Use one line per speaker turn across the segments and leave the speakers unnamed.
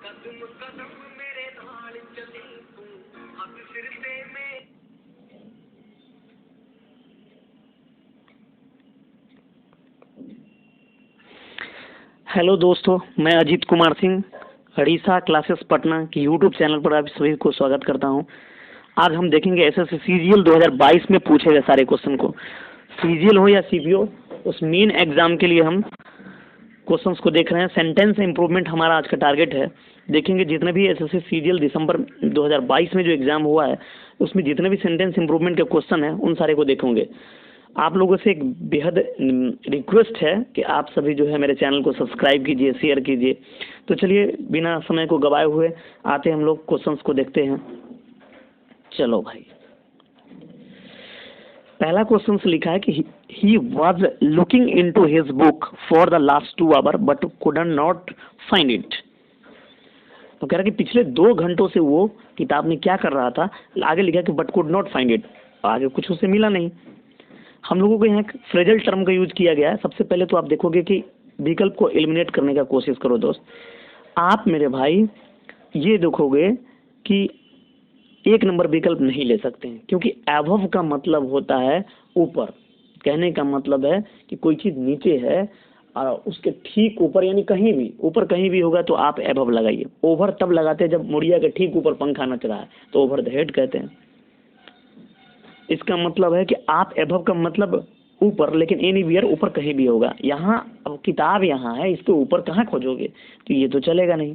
कदम कदम मेरे नाल चली तू हद सिर ते में।
हेलो दोस्तों, मैं अजीत कुमार सिंह हड़ीसा क्लासेस पटना की यूट्यूब चैनल पर आप सभी को स्वागत करता हूं। आज हम देखेंगे एसएससी सीजीएल 2022 में पूछे गए सारे क्वेश्चन को। सीजीएल हो या सीपीओ, उस मेन एग्जाम के लिए हम क्वेश्चंस को देख रहे हैं। सेंटेंस इंप्रूवमेंट हमारा आज का टारगेट है। देखेंगे जितने भी एसएससी सीजीएल दिसंबर 2022 में जो एग्जाम हुआ है उसमें जितने भी सेंटेंस इंप्रूवमेंट के क्वेश्चन हैं उन सारे को देखेंगे। आप लोगों से एक बेहद रिक्वेस्ट है कि आप सभी जो है मेरे चैनल को सब्सक्राइब कीजिए, शेयर कीजिए। तो चलिए बिना समय को गवाए हुए आते हम लोग क्वेश्चंस को देखते हैं। चलो भाई, पहला क्वेश्चन लिखा है कि he was looking into his book for the last 2 hour but couldn't not find it. तो कह रहा कि पिछले 2 घंटों से वो किताब में क्या कर रहा था। आगे लिखा कि but could not find it, आगे कुछ उसे मिला नहीं। हम लोगों को यहाँ फ्रेजल टर्म का यूज किया गया है। सबसे पहले तो आप देखोगे कि विकल्प को एलिमिनेट करने का कोशिश करो दोस्त। आप मेरे भाई ये देखोगे कि 1 नंबर विकल्प नहीं ले सकते हैं, क्योंकि एबव का मतलब होता है ऊपर। कहने का मतलब है कि कोई चीज नीचे है और उसके ठीक ऊपर, यानी कहीं भी ऊपर कहीं भी होगा तो आप एबव लगाइए। ओवर तब लगाते हैं जब मुड़िया के ठीक ऊपर पंखा नच रहा है, तो ओवर द हेड कहते हैं। इसका मतलब है कि आप एबव का मतलब ऊपर, लेकिन एनीवेयर ऊपर कहीं भी होगा। यहाँ अब किताब यहाँ है, इसके ऊपर कहाँ खोजोगे, तो ये तो चलेगा नहीं।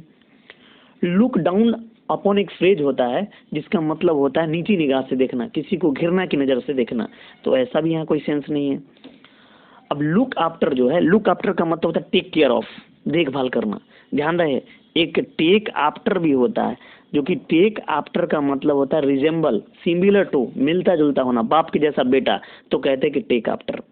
लुक डाउन अपॉन एक फ्रेज होता है जिसका मतलब होता है नीची निगाह से देखना, किसी को घृणा की नजर से देखना, तो ऐसा भी यहाँ कोई सेंस नहीं है। अब लुक आफ्टर जो है, लुक आफ्टर का मतलब होता है टेक केयर ऑफ, देखभाल करना। ध्यान रहे, एक टेक आफ्टर भी होता है, जो कि टेक आफ्टर का मतलब होता है रिजेंबल, सिमिलर टू, मिलता जुलता होना, बाप के जैसा बेटा, तो कहते हैं कि टेक आफ्टर।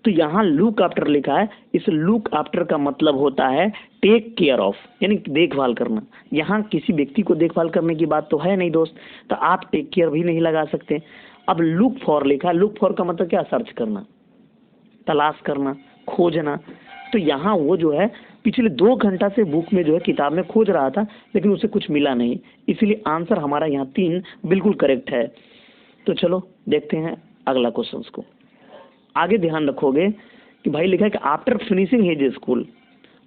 तो यहाँ लुक आफ्टर लिखा है, इस लुक आफ्टर का मतलब होता है टेक केयर ऑफ, यानी देखभाल करना। यहाँ किसी व्यक्ति को देखभाल करने की बात तो है नहीं दोस्त, तो आप टेक केयर भी नहीं लगा सकते। अब लुक फॉर लिखा, लुक फॉर का मतलब क्या, सर्च करना, तलाश करना, खोजना। तो यहाँ वो जो है पिछले 2 घंटा से बुक में जो है किताब में खोज रहा था, लेकिन उसे कुछ मिला नहीं, इसलिए आंसर हमारा यहाँ 3 बिल्कुल करेक्ट है। तो चलो देखते हैं अगला क्वेश्चन को। आगे ध्यान रखोगे कि भाई लिखा है कि आफ्टर फिनिशिंग हिज स्कूल।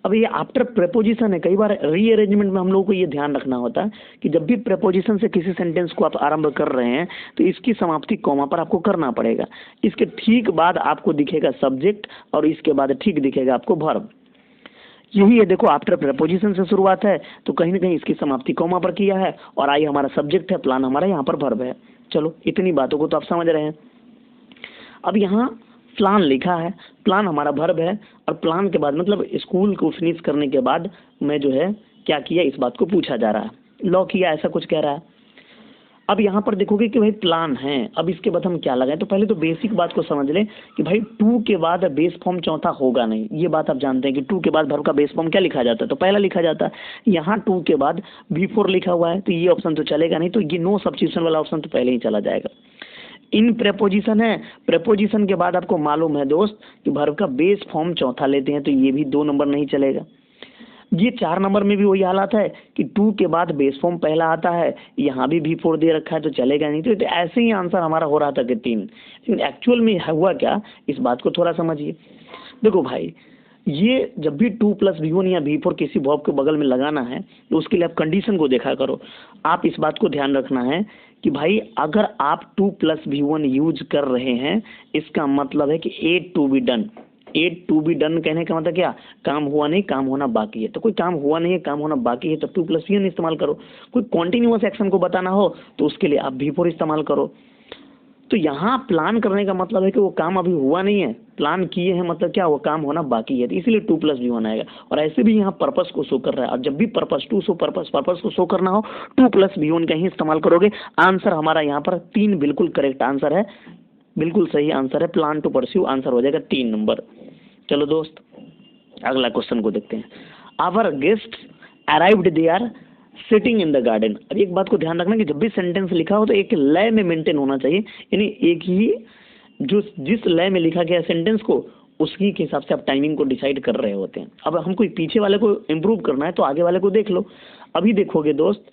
अब ये आफ्टर प्रेपोजिशन है। कई बार रीअरेंजमेंट में हम लोगों को ये ध्यान रखना होता है कि जब भी प्रेपोजिशन से किसी सेंटेंस को आप आरंभ कर रहे हैं तो इसकी समाप्ति कॉमा पर आपको करना पड़ेगा। इसके ठीक बाद आपको दिखेगा सब्जेक्ट और इसके बाद ठीक दिखेगा आपको वर्ब। यही है, देखो आफ्टर प्रेपोजिशन से शुरुआत है तो कहीं ना कहीं इसकी समाप्ति कॉमा पर किया है, और आई हमारा सब्जेक्ट है, प्लान हमारा यहाँ पर वर्ब है। चलो इतनी बातों को तो आप समझ रहे हैं। अब यहाँ प्लान लिखा है, प्लान हमारा वर्ब है, और प्लान के बाद मतलब स्कूल को फिनिश करने के बाद मैं जो है क्या किया, इस बात को पूछा जा रहा है, लॉ किया, ऐसा कुछ कह रहा है। अब यहाँ पर देखोगे कि भाई प्लान है, अब इसके बाद हम क्या लगाएं। तो पहले तो बेसिक बात को समझ लें कि भाई टू के बाद बेस फॉर्म चौथा होगा नहीं। ये बात आप जानते हैं कि टू के बाद वर्ब का बेस फॉर्म क्या लिखा जाता है, तो पहला लिखा जाता है। यहाँ टू के बाद B4 लिखा हुआ है, तो ये ऑप्शन तो चलेगा नहीं, तो ये नो सब्स्टिट्यूशन वाला ऑप्शन तो पहले ही चला जाएगा। इन प्रेपोजिशन है, प्रेपोजिशन के बाद आपको मालूम है दोस्त कि वर्ब का बेस फॉर्म चौथा लेते हैं, तो ये भी 2 नंबर नहीं चलेगा। ये 4 नंबर में भी वही हालत है कि 2 के बाद बेस फॉर्म पहला आता है, यहाँ भी B4 दे रखा है, तो चलेगा नहीं। तो ऐसे ही आंसर हमारा हो रहा था कि 3, लेकिन एक्चुअल में हुआ क्या, इस बात को थोड़ा समझिए। देखो भाई, ये जब भी 2 + B1 या B4 किसी वर्ब के बगल में लगाना है तो उसके लिए आप कंडीशन को देखा करो। आप इस बात को ध्यान रखना है कि भाई अगर आप 2 + B1 यूज कर रहे हैं, इसका मतलब है कि A to be done। A to be done कहने का मतलब क्या, काम हुआ नहीं, काम होना बाकी है। तो कोई काम हुआ नहीं है, काम होना बाकी है, तो 2 + B1 इस्तेमाल करो। कोई कॉन्टिन्यूअस एक्शन को बताना हो तो उसके लिए आप B4 इस्तेमाल करो। तो यहाँ प्लान करने का मतलब है कि वो काम अभी हुआ नहीं है, प्लान किए हैं मतलब क्या, वो काम होना बाकी है, तो इसलिए 2 + B1 आएगा। और ऐसे भी यहाँ पर्पस को शो कर रहा है, और जब भी पर्पस टू शो पर्पस को शो करना हो 2 + B1 का ही इस्तेमाल करोगे। आंसर हमारा यहाँ पर 3 बिल्कुल करेक्ट आंसर है, बिल्कुल सही आंसर है। प्लान टू परस्यू आंसर हो जाएगा 3 नंबर। चलो दोस्त अगला क्वेश्चन को देखते हैं। Our guest arrived they are sitting in the garden. अब एक बात को ध्यान रखना कि जब भी सेंटेंस लिखा हो तो एक लय में मेंटेन होना चाहिए, यानी एक ही जो जिस लय में लिखा गया सेंटेंस को उसी के हिसाब से आप टाइमिंग को डिसाइड कर रहे होते हैं। अब हमको पीछे वाले को इम्प्रूव करना है तो आगे वाले को देख लो। अभी देखोगे दोस्त,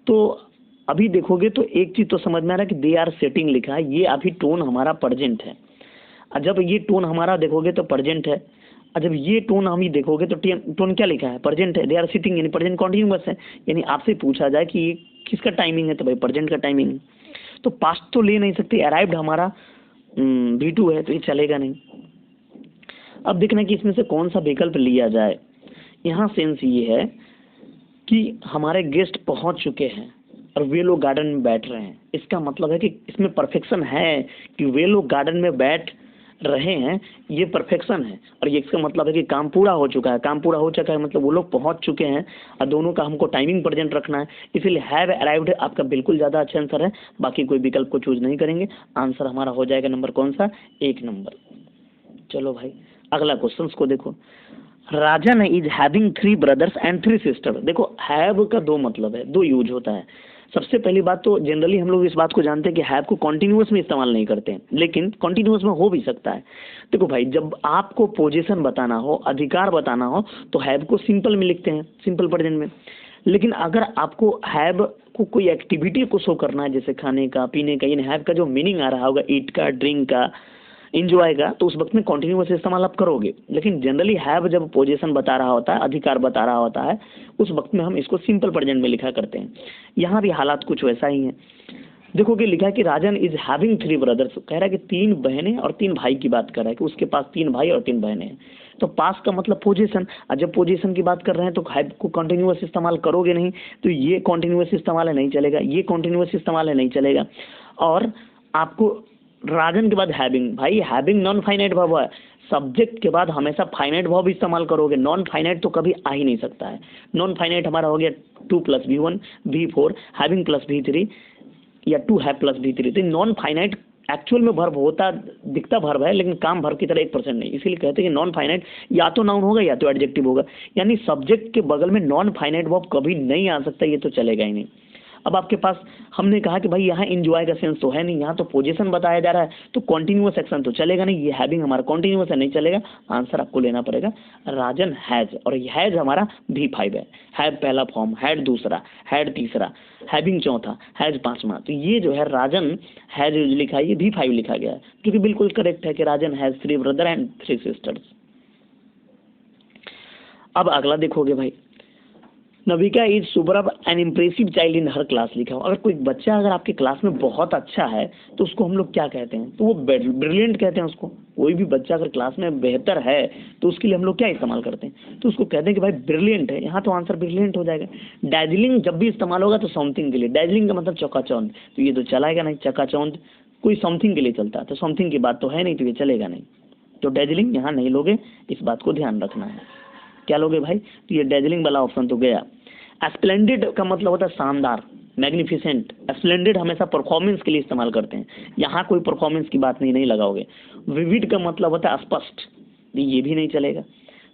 तो अभी देखोगे तो एक चीज़ तो समझ में आ रहा है कि दे आर सेटिंग लिखा है, ये अभी टोन हमारा प्रेजेंट है। और जब ये टोन हमारा देखोगे तो प्रेजेंट है, और जब ये टोन हम ही देखोगे तो टोन क्या लिखा है, प्रेजेंट है। दे आर सिटिंग यानी प्रेजेंट कॉन्टिन्यूअस है। यानी आपसे पूछा जाए कि ये किसका टाइमिंग है, तो भाई प्रेजेंट का टाइमिंग है। तो पास्ट तो ले नहीं सकते, अराइव्ड हमारा V2 है, तो ये चलेगा नहीं। अब देखना कि इसमें से कौन सा विकल्प लिया जाए। यहाँ सेंस ये है कि हमारे गेस्ट पहुंच चुके हैं और वे लोग गार्डन में बैठ रहे हैं। इसका मतलब है कि इसमें परफेक्शन है कि वे लोग गार्डन में बैठ रहे हैं, ये परफेक्शन है। और ये इसका मतलब है कि काम पूरा हो चुका है। काम पूरा हो चुका है मतलब वो लोग पहुंच चुके हैं, और दोनों का हमको टाइमिंग प्रेजेंट रखना है, इसीलिए हैव अराइव्ड आपका बिल्कुल ज़्यादा अच्छा आंसर है। बाकी कोई विकल्प को चूज नहीं करेंगे, आंसर हमारा हो जाएगा नंबर कौन सा, 1 नंबर। चलो भाई अगला क्वेश्चन को देखो। Rajan is having 3 brothers and 3 sister. देखो हैव का 2 मतलब है, 2 यूज होता है। सबसे पहली बात तो जनरली हम लोग इस बात को जानते हैं कि हैव को कॉन्टिन्यूअस में इस्तेमाल नहीं करते हैं, लेकिन कॉन्टिन्यूअस में हो भी सकता है। देखो भाई जब आपको पोजीशन बताना हो, अधिकार बताना हो, तो हैव को सिंपल में लिखते हैं, सिंपल प्रेजेंट में। लेकिन अगर आपको हैव को कोई एक्टिविटी को शो करना है, जैसे खाने का, पीने का, यानी हैव का जो मीनिंग आ रहा होगा, ईट का, ड्रिंक का, इंजॉय का, तो उस वक्त में कॉन्टिन्यूअस इस्तेमाल आप करोगे। लेकिन जनरली हैव जब पोजीशन बता रहा होता है, अधिकार बता रहा होता है, उस वक्त में हम इसको सिंपल प्रेजेंट में लिखा करते हैं। यहाँ भी हालात कुछ वैसा ही है। देखो कि लिखा है कि राजन इज हैविंग 3 ब्रदर्स, कह रहा है कि 3 बहनें और 3 भाई की बात कर रहा है कि उसके पास 3 भाई और 3 बहनें हैं। तो पास का मतलब पोजीशन, और जब पोजीशन की बात कर रहे हैं तो हैव को कंटिन्यूअस इस्तेमाल करोगे नहीं, तो ये कंटिन्यूअस इस्तेमाल है, नहीं चलेगा। ये कंटिन्यूअस इस्तेमाल है, नहीं चलेगा। और आपको राजन के बाद हैविंग, भाई हैविंग नॉन फाइनाइट वर्ब है, सब्जेक्ट के बाद हमेशा फाइनाइट वर्ब इस्तेमाल करोगे, नॉन फाइनाइट तो कभी आ ही नहीं सकता है। नॉन फाइनाइट हमारा हो गया 2 + V1 V4, हैविंग + V3 या 2 हैव + V3। तो नॉन फाइनाइट एक्चुअल में वर्ब होता दिखता वर्ब है, लेकिन काम वर्ब की तरह 1% नहीं, इसीलिए कहते हैं कि नॉन फाइनाइट या तो नाउन होगा या तो एडजेक्टिव होगा। यानी सब्जेक्ट के बगल में नॉन फाइनाइट वर्ब कभी नहीं आ सकता, ये तो चलेगा ही नहीं। अब आपके पास हमने कहा कि भाई यहाँ इंजॉय का सेंस तो है नहीं, यहाँ तो पोजीशन बताया जा रहा है, तो कॉन्टिन्यूअस एक्शन तो चलेगा नहीं। ये हैविंग हमारा कॉन्टिन्यूअस है, नहीं चलेगा। आंसर आपको लेना पड़ेगा राजन हैज, और हैज हमारा V5 है। हैव पहला फॉर्म, हैड दूसरा, हैड तीसरा, हैविंग चौथा, हैज पांचवा। तो ये जो है राजन हैज लिखा है, ये V5 लिखा गया है, जो कि बिल्कुल करेक्ट है कि Rajan has 3 brother and 3 sisters. अब अगला देखोगे भाई, Navika is superb an impressive child in her class लिखा हो। अगर कोई बच्चा अगर आपके क्लास में बहुत अच्छा है तो उसको हम लोग क्या कहते हैं, तो वो ब्रिलियंट कहते हैं उसको। कोई भी बच्चा अगर क्लास में बेहतर है तो उसके लिए हम लोग क्या इस्तेमाल करते हैं, तो उसको कहते हैं कि भाई ब्रिलियंट है। यहाँ तो आंसर ब्रिलियंट हो जाएगा। डैजलिंग जब भी इस्तेमाल होगा तो समथिंग के लिए, डैजलिंग का मतलब चकाचौंध, तो ये तो चलाएगा नहीं। चकाचौंध कोई समथिंग के लिए चलता है, तो समथिंग की बात तो है नहीं, तो ये चलेगा नहीं। तो डैजलिंग यहाँ नहीं लोगे, इस बात को ध्यान रखना है। क्या लोगे भाई, तो ये डैजलिंग वाला ऑप्शन तो गया। स्प्लेंडेड का मतलब होता है शानदार, मैग्निफिसेंट। स्प्लेंडेड हमेशा परफॉर्मेंस के लिए इस्तेमाल करते हैं, यहाँ कोई परफॉर्मेंस की बात नहीं लगाओगे। विविड का मतलब होता है स्पष्ट, ये भी नहीं चलेगा।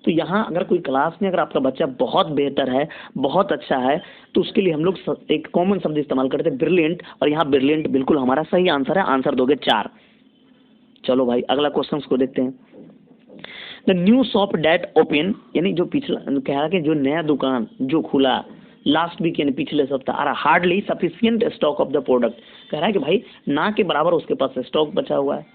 तो यहाँ अगर कोई क्लास में अगर आपका बच्चा बहुत बेहतर है, बहुत अच्छा है, तो उसके लिए हम लोग एक कॉमन शब्द इस्तेमाल करते हैं ब्रिलियंट, और यहाँ ब्रिलियंट बिल्कुल हमारा सही आंसर है। आंसर दोगे 4। चलो भाई अगला क्वेश्चन को देखते हैं। The new shop that open, यानी जो पिछला कह रहा है कि जो नया दुकान जो खुला लास्ट वीक यानी पिछले सप्ताह, आ रहा hardly sufficient stock of the product, कह रहा है कि भाई ना के बराबर उसके पास स्टॉक बचा हुआ है।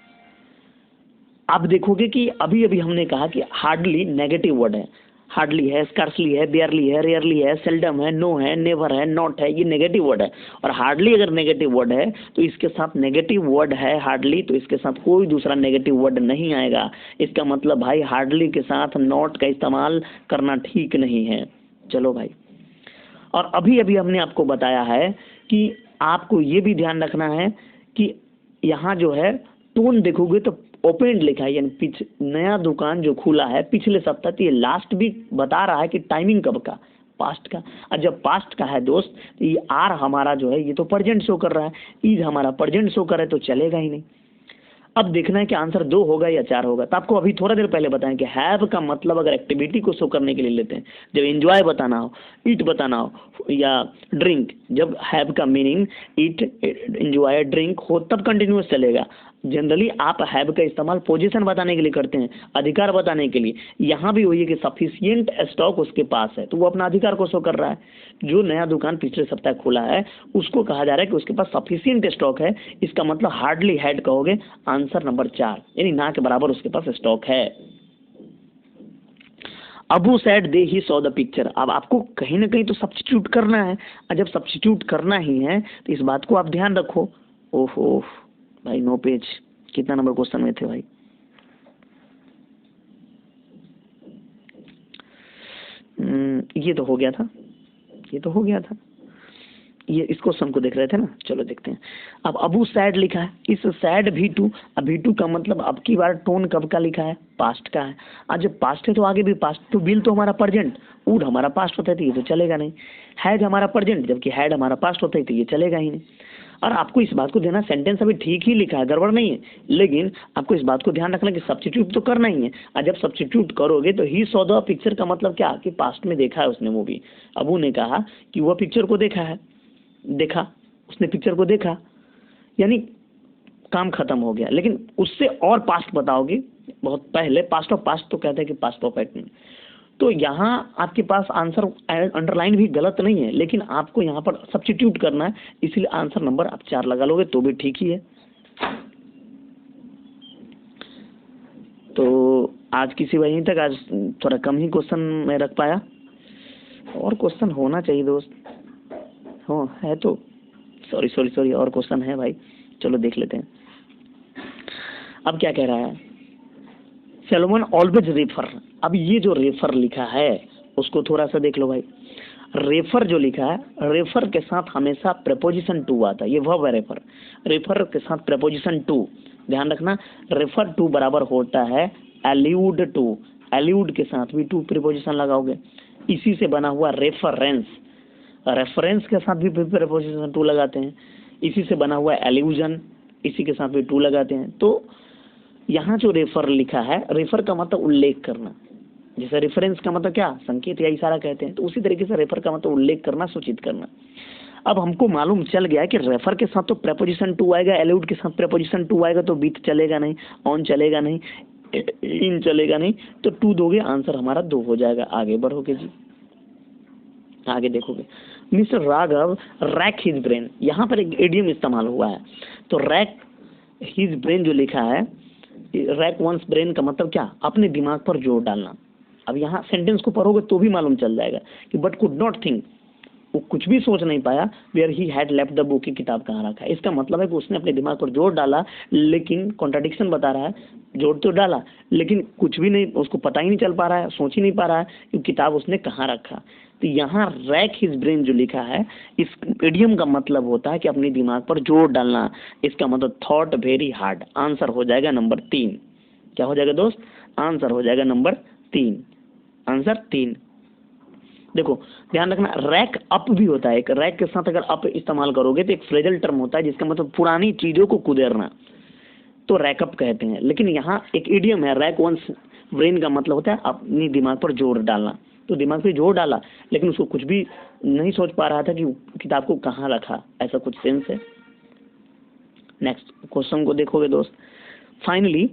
आप देखोगे कि अभी अभी हमने कहा कि हार्डली नेगेटिव वर्ड है, हार्डली है, स्कार्सली है, बेयरली है, रेयरली है, सेल्डम है, नो है, नेवर है, नॉट है, ये नेगेटिव वर्ड है। और हार्डली अगर नेगेटिव वर्ड है तो इसके साथ नेगेटिव वर्ड है हार्डली, तो इसके साथ कोई दूसरा नेगेटिव वर्ड नहीं आएगा। इसका मतलब भाई हार्डली के साथ नॉट का इस्तेमाल करना ठीक नहीं है। चलो भाई, और अभी अभी हमने आपको बताया है कि आपको ये भी ध्यान रखना है कि यहाँ जो है टोन देखोगे तो ओपन लिखा है, यानी नया दुकान जो खुला है पिछले सप्ताह, तो ये लास्ट भी बता रहा है कि टाइमिंग कब का, पास्ट का। और जब पास्ट का है दोस्त, तो ये आर हमारा जो है ये तो प्रेजेंट शो कर रहा है, इज हमारा प्रेजेंट शो कर रहा है, तो चलेगा ही नहीं। अब देखना है कि आंसर 2 होगा या 4 होगा। तो आपको अभी थोड़ा देर पहले बताएं कि हैव का मतलब अगर एक्टिविटी को शो करने के लिए लेते हैं, जब एंजॉय बताना हो, ईट बताना हो या ड्रिंक, जब हैव का मीनिंग ईट, एंजॉय, ड्रिंक हो तब कंटिन्यूअस चलेगा। जनरली आप हैव का इस्तेमाल पोजीशन बताने के लिए करते हैं, अधिकार बताने के लिए। यहाँ भी वही है कि सफिशिएंट स्टॉक उसके पास है, तो वो अपना अधिकार को शो कर रहा है। जो नया दुकान पिछले सप्ताह खुला है उसको कहा जा रहा है कि उसके पास सफिशिएंट स्टॉक है। इसका मतलब हार्डली हैड कहोगे, आंसर नंबर 4, यानी ना के बराबर उसके पास स्टॉक है। Abu sad they he saw the picture. अब आपको कहीं ना कहीं तो सब्स्टिट्यूट करना है, और जब सब्स्टिट्यूट करना ही है तो इस बात को आप ध्यान रखो। ओहो भाई, 9 पेज, कितना नंबर क्वेश्चन में थे भाई? ये तो हो गया था, ये इस क्वेश्चन को देख रहे थे ना। चलो देखते हैं। अब अबू सैड लिखा है, इस सैड भी टू, अब भी टू का मतलब अब की बार टोन कब का लिखा है? पास्ट का है। आज जब पास्ट है तो आगे भी पास्ट, तो विल तो हमारा प्रेजेंट, वुड हमारा पास्ट होता है तो ये तो चलेगा नहीं। हैज हमारा प्रेजेंट, जबकि हैड हमारा पास्ट होता है तो ये चलेगा ही नहीं। और आपको इस बात को देना, सेंटेंस अभी ठीक ही लिखा है, गड़बड़ नहीं है, लेकिन आपको इस बात को ध्यान रखना कि सब्स्टिट्यूट तो करना ही है। और जब सब्स्टिट्यूट करोगे तो ही सॉ द पिक्चर का मतलब क्या, कि पास्ट में देखा है उसने मूवी। अबू ने कहा कि वह पिक्चर को देखा है, देखा, उसने पिक्चर को देखा, यानी काम खत्म हो गया। लेकिन उससे और पास्ट बताओगे, बहुत पहले, पास्ट ऑफ पास्ट तो कहते हैं कि पास्ट परफेक्ट में। तो यहाँ आपके पास आंसर अंडरलाइन भी गलत नहीं है, लेकिन आपको यहाँ पर सब्स्टिट्यूट करना है, इसलिए आंसर नंबर आप 4 लगा लोगे तो भी ठीक ही है। तो आज किसी वजह तक, आज थोड़ा कम ही क्वेश्चन मैं रख पाया, और क्वेश्चन होना चाहिए दोस्त। हाँ है तो, सॉरी और क्वेश्चन है भाई, चलो देख लेते हैं। अब क्या कह रहा है, सैलोमन ऑलवेज रेफर। अब ये जो रेफर लिखा है उसको थोड़ा सा देख लो भाई। रेफर जो लिखा है, रेफर के साथ हमेशा प्रेपोजिशन टू आता है, ये वर्ब है रेफर, रेफर के साथ प्रेपोजिशन टू, ध्यान रखना। रेफर टू बराबर होता है एल्यूड टू, एल्यूड के साथ भी टू प्रीपोजिशन लगाओगे। इसी से बना हुआ रेफरेंस, रेफरेंस के साथ भी प्रीपोजिशन टू लगाते हैं। इसी से बना हुआ एल्यूजन, इसी के साथ भी टू लगाते हैं। तो यहाँ जो रेफर लिखा है, रेफर का मतलब उल्लेख करना, जैसे रेफरेंस का मतलब क्या, संकेत या इशारा कहते हैं, तो उसी तरीके से रेफर का मतलब उल्लेख करना, सूचित करना। अब हमको मालूम चल गया कि रेफर के साथ तो प्रेपोजिशन टू आएगा, एल्यूड के साथ प्रेपोजिशन टू आएगा, तो विथ चलेगा नहीं, ऑन चलेगा नहीं, इन चलेगा नहीं, तो टू दोगे, आंसर हमारा 2 हो जाएगा। आगे बढ़ोगे जी, आगे देखोगे। Mister Raghav rack his brain, यहाँ पर एक इडियम इस्तेमाल हुआ है। तो रैक हिज ब्रेन जो लिखा है, रैक वंस ब्रेन का मतलब क्या, अपने दिमाग पर जोर डालना। अब यहाँ सेंटेंस को पढ़ोगे तो भी मालूम चल जाएगा कि बट कुड नॉट थिंक, वो कुछ भी सोच नहीं पाया, where he had left the book, की किताब कहाँ रखा है। इसका मतलब है कि उसने अपने दिमाग पर जोर डाला, लेकिन कॉन्ट्राडिक्शन बता रहा है, जोर तो डाला लेकिन कुछ भी नहीं, उसको पता ही नहीं चल पा रहा है, सोच ही नहीं पा रहा है कि किताब उसने कहाँ रखा। तो यहाँ रैक हिज ब्रेन जो लिखा है, इस इडियम का मतलब होता है कि अपने दिमाग पर जोर डालना। इसका मतलब थॉट वेरी हार्ड। आंसर हो जाएगा नंबर 3। क्या हो जाएगा दोस्त, आंसर हो जाएगा नंबर 3, आंसर 3। देखो ध्यान रखना, रैक अप भी होता है, एक रैक के साथ अगर अप इस्तेमाल करोगे तो एक फ्रेजल टर्म होता है जिसका मतलब पुरानी चीजों को कुदेरना, तो रैकअप कहते हैं। लेकिन यहाँ एक इडियम है, रैक वंस ब्रेन का मतलब होता है अपनी दिमाग पर जोर डालना। तो दिमाग पे जोर डाला लेकिन उसको कुछ भी नहीं सोच पा रहा था कि किताब को कहाँ रखा, ऐसा कुछ सेंस है। नेक्स्ट क्वेश्चन को देखोगे दोस्त। Finally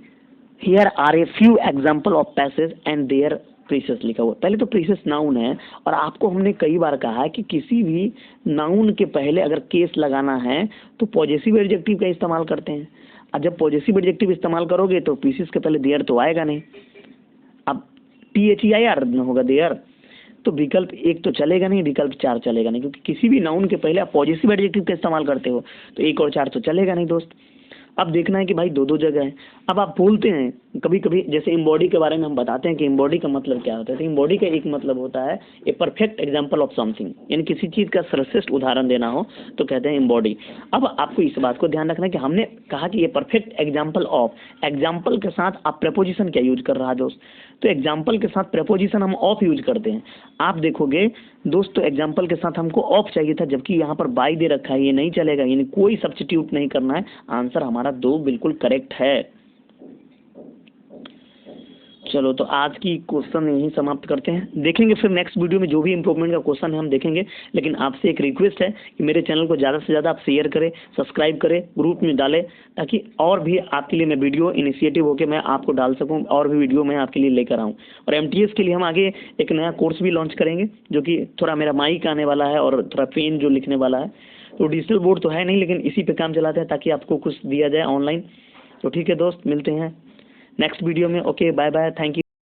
here are a few example of passage and their precious लिखा हुआ। पहले तो प्रीसियस नाउन है, और आपको हमने कई बार कहा है कि किसी भी नाउन के पहले अगर केस लगाना है तो पॉजेसिव एडजेक्टिव का इस्तेमाल करते हैं। और जब पॉजेसिव एडजेक्टिव इस्तेमाल करोगे तो प्रीसियस के पहले देयर तो आएगा नहीं। अब THEIR होगा देयर, तो विकल्प 1 तो चलेगा नहीं, विकल्प 4 चलेगा नहीं, क्योंकि किसी भी नाउन के पहले आप पॉजेसिव एडजेक्टिव का इस्तेमाल करते हो, तो 1 और 4 तो चलेगा नहीं दोस्त। अब देखना है कि भाई 2-2 जगह है। अब आप बोलते हैं कभी कभी, जैसे इम्बॉडी के बारे में हम बताते हैं कि इम्बॉडी का मतलब क्या होता है। तो इम्बॉडी का एक मतलब होता है a perfect example of something, यानी किसी चीज़ का सर्वश्रेष्ठ उदाहरण देना हो तो कहते हैं इम्बॉडी। अब आपको इस बात को ध्यान रखना है कि हमने कहा कि ये परफेक्ट एग्जाम्पल ऑफ, एग्जाम्पल के साथ आप प्रेपोजिशन क्या यूज कर रहा है दोस्त, तो एग्जाम्पल के साथ प्रेपोजिशन हम ऑफ यूज करते हैं। आप देखोगे दोस्त, तो एग्जाम्पल के साथ हमको ऑफ चाहिए था, जबकि यहाँ पर बाय दे रखा है, ये नहीं चलेगा, यानी कोई सब्स्टिट्यूट नहीं करना है, आंसर हमारा तुम्हारा 2 बिल्कुल करेक्ट है। चलो तो आज की क्वेश्चन यहीं समाप्त करते हैं, देखेंगे फिर नेक्स्ट वीडियो में जो भी इंप्रूवमेंट का क्वेश्चन है हम देखेंगे। लेकिन आपसे एक रिक्वेस्ट है कि मेरे चैनल को ज़्यादा से ज़्यादा आप शेयर करें, सब्सक्राइब करें, ग्रुप में डालें, ताकि और भी आपके लिए मैं वीडियो इनिशिएटिव होकर मैं आपको डाल सकूं, और भी वीडियो मैं आपके लिए लेकर आऊं। और MTS के लिए हम आगे एक नया कोर्स भी लॉन्च करेंगे, जो कि थोड़ा मेरा माइक आने वाला है और थोड़ा पेन जो लिखने वाला है। तो डिजिटल बोर्ड तो है नहीं, लेकिन इसी पे काम चलाते हैं ताकि आपको कुछ दिया जाए ऑनलाइन। तो ठीक है दोस्त, मिलते हैं नेक्स्ट वीडियो में। Okay, bye bye, thank you.